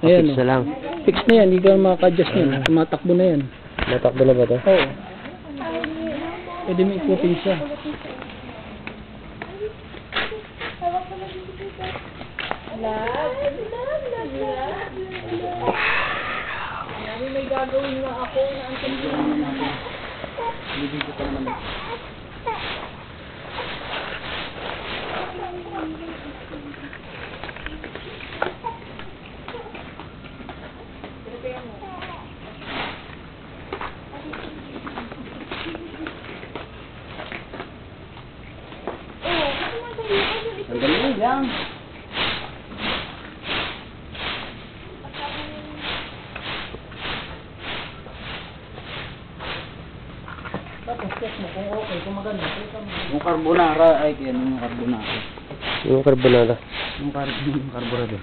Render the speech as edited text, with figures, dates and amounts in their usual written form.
Ayan, Fix na lang. Fix na yan, hindi ka makaka-adjust yan. Tumatakbo na yan. Natakbo na ba to? Oo. Pwede mo ikutin siya. May gagawin na ako na ang tanong naman. Bibig ko pa naman. Sandali lang. Tapos check mo kung okay, kung maganda. Yung carbonara, ay kaya yung carbonara. Yung carbonara. Yung carburetor.